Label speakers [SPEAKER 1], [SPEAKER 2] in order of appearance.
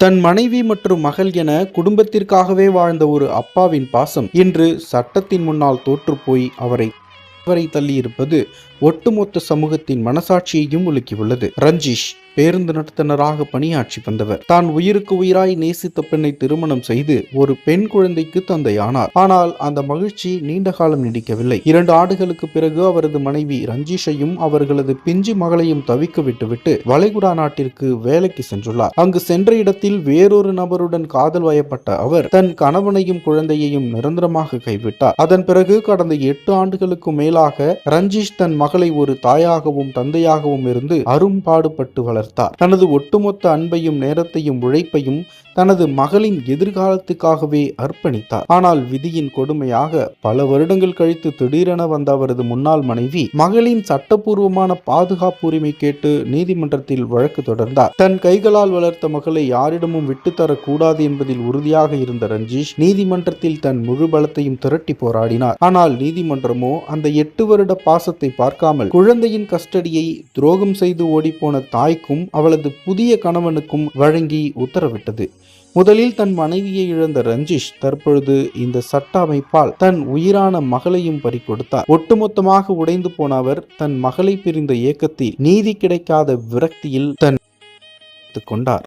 [SPEAKER 1] தன் மனைவி மற்றும் மகள் என குடும்பத்திற்காகவே வாழ்ந்த ஒரு அப்பாவின் பாசம் இன்று சட்டத்தின் முன்னால் தோற்றுப்போய் அவரை தள்ளியிருப்பது ஒட்டுமொத்த சமூகத்தின் மனசாட்சியையும் உலுக்கியுள்ளது. ரஞ்சிஷ் பேருந்து நடத்துனராக பணியாற்றி வந்தவர். தான் உயிருக்கு உயிராய் நேசித்த பெண்ணை திருமணம் செய்து ஒரு பெண் குழந்தைக்கு தந்தையானார். ஆனால் அந்த மகிழ்ச்சி நீண்ட காலம் நீடிக்கவில்லை. 2 ஆண்டுகளுக்கு பிறகு அவரது மனைவி ரஞ்சிஷையும் அவர்களது பிஞ்சு மகளையும் தவிக்க விட்டுவிட்டு வளைகுடா நாட்டிற்கு வேலைக்கு சென்றுள்ளார். அங்கு சென்ற இடத்தில் வேறொரு நபருடன் காதல் வயப்பட்ட அவர் தன் கணவனையும் குழந்தையையும் நிரந்தரமாக கைவிட்டார். அதன் பிறகு கடந்த 8 ஆண்டுகளுக்கு மேலாக ரஞ்சிஷ் தன் மகளை ஒரு தாயாகவும் தந்தையாகவும் இருந்து அரும்பாடுபட்டு வளர்த்தார். தனது ஒட்டுமொத்த அன்பையும் நேரத்தையும் உழைப்பையும் தனது மகளின் எதிர்காலத்துக்காகவே அர்ப்பணித்தார். ஆனால் விதியின் கொடுமையாக பல வருடங்கள் கழித்து திடீரென வந்த அவரது முன்னாள் மனைவி மகளின் சட்டப்பூர்வமான பாதுகாப்பு உரிமை கேட்டு நீதிமன்றத்தில் வழக்கு தொடர்ந்தார். தன் கைகளால் வளர்த்த மகளை யாரிடமும் விட்டுத்தரக்கூடாது என்பதில் உறுதியாக இருந்த ரஞ்சிஷ் நீதிமன்றத்தில் தன் முழு பலத்தையும் திரட்டி போராடினார். ஆனால் நீதிமன்றமோ அந்த 8 வருட பாசத்தை பார்க்காமல் குழந்தையின் கஸ்டடியை துரோகம் செய்து ஓடிப்போன தாய்க்கும் அவளது புதிய கணவனுக்கும் வழங்கி உத்தரவிட்டது. முதலில் தன் மனைவியை இழந்த ரஞ்சிஷ் தற்பொழுது இந்த சட்ட அமைப்பால் தன் உயிரான மகளையும் பறிகொடுத்தார். ஒட்டுமொத்தமாக உடைந்து போன அவர் தன் மகளை பிரிந்த ஏக்கத்தில் நீதி கிடைக்காத விரக்தியில் கொண்டார்.